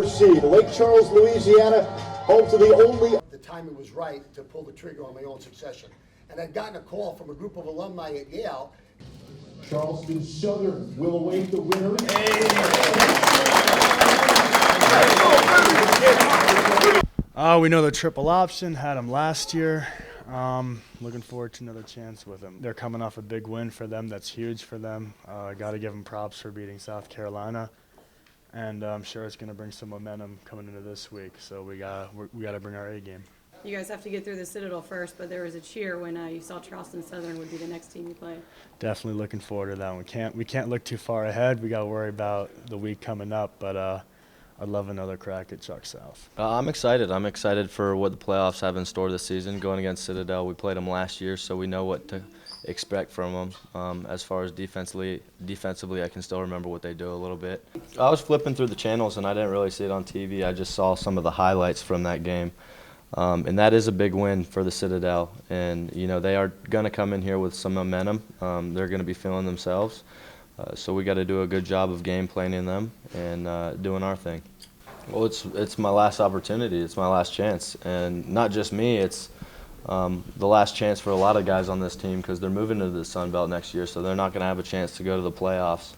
first seed. Lake Charles, Louisiana, home to the only... The timing was right to pull the trigger on my own succession. And I'd gotten a call from a group of alumni at Yale. Charleston Southern will await the winner. We know the triple option, had them last year. Looking forward to another chance with them. They're coming off a big win for them. That's huge for them. Got to give them props for beating South Carolina. And I'm sure it's going to bring some momentum coming into this week. So we got to bring our A game. You guys have to get through the Citadel first, but there was a cheer when you saw Charleston Southern would be the next team you play. Definitely looking forward to that one. We can't look too far ahead. We got to worry about the week coming up, but I'd love another crack at Chuck South. I'm excited. I'm excited for what the playoffs have in store this season. Going against Citadel, we played them last year, so we know what to expect from them. As far as defensively, I can still remember what they do a little bit. I was flipping through the channels, and I didn't really see it on TV. I just saw some of the highlights from that game. And that is a big win for the Citadel. And, you know, they are going to come in here with some momentum. They're going to be feeling themselves. So we got to do a good job of game planning them and doing our thing. Well, it's my last opportunity. It's my last chance. And not just me, it's the last chance for a lot of guys on this team because they're moving to the Sun Belt next year, so they're not going to have a chance to go to the playoffs.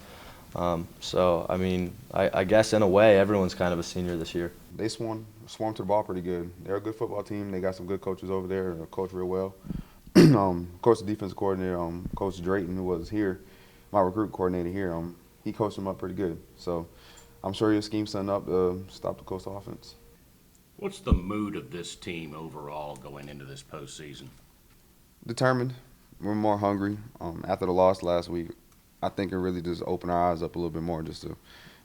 So, I mean, I guess in a way, everyone's kind of a senior this year. They swarmed to the ball pretty good. They're a good football team. They got some good coaches over there. They coach real well. Coach, the defensive coordinator, Coach Drayton, who was here, my recruit coordinator here, he coached them up pretty good. So I'm sure he'll scheme something up to stop the Coastal offense. What's the mood of this team overall going into this postseason? Determined. We're more hungry. After the loss last week, I think it really just opened our eyes up a little bit more, just to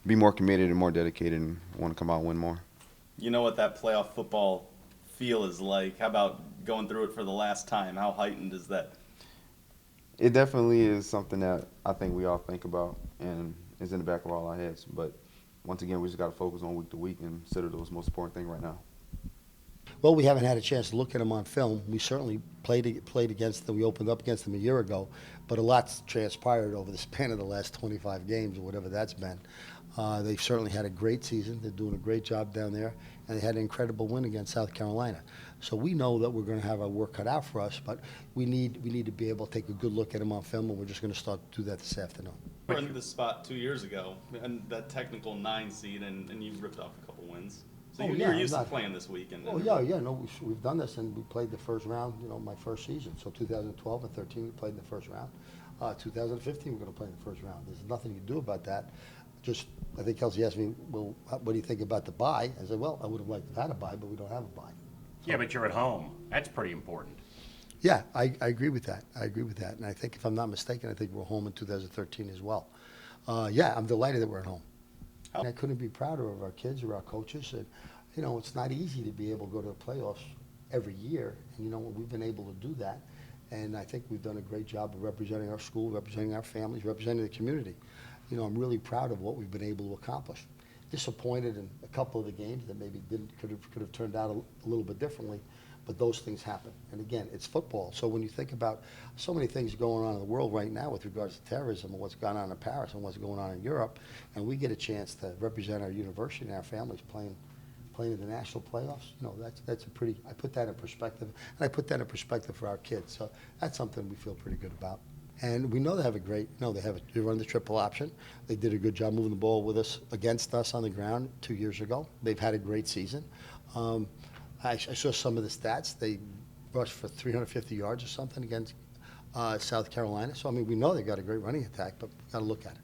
be more committed and more dedicated and want to come out and win more. You know what that playoff football feel is like. How about going through it for the last time? How heightened is that? It definitely is something that I think we all think about and is in the back of all our heads. But once again, we just got to focus on week to week and consider the most important thing right now. Well, we haven't had a chance to look at them on film. We certainly played against them. We opened up against them a year ago, but a lot's transpired over the span of the last 25 games or whatever that's been. They've certainly had a great season. They're doing a great job down there, and they had an incredible win against South Carolina. So we know that we're going to have our work cut out for us, but we need to be able to take a good look at them on film, and we're just going to start to do that this afternoon. We were in this spot 2 years ago, and that technical 9 seed, and you ripped off a couple wins. So you're used to playing this weekend. Oh, yeah, no, we've done this, and we played the first round, my first season. So 2012 and 13, we played in the first round. 2015, we're going to play in the first round. There's nothing you can do about that. Just, I think Kelsey asked me, well, what do you think about the bye? I said, well, I would have liked to have had a bye, but we don't have a bye. So, Yeah, but you're at home. That's pretty important. Yeah, I agree with that. And I think, if I'm not mistaken, I think we're home in 2013 as well. Yeah, I'm delighted that we're at home. And I couldn't be prouder of our kids or our coaches. And, it's not easy to be able to go to the playoffs every year. And, we've been able to do that. And I think we've done a great job of representing our school, representing our families, representing the community. I'm really proud of what we've been able to accomplish. Disappointed in a couple of the games that maybe could have turned out a little bit differently, but those things happen. And again, it's football. So when you think about so many things going on in the world right now with regards to terrorism and what's gone on in Paris and what's going on in Europe, and we get a chance to represent our university and our families playing in the national playoffs, that's a pretty, I put that in perspective, and I put that in perspective for our kids. So that's something we feel pretty good about. And we know they have they run the triple option. They did a good job moving the ball against us on the ground 2 years ago. They've had a great season. I saw some of the stats. They rushed for 350 yards or something against South Carolina. So, we know they've got a great running attack, but we've got to look at it.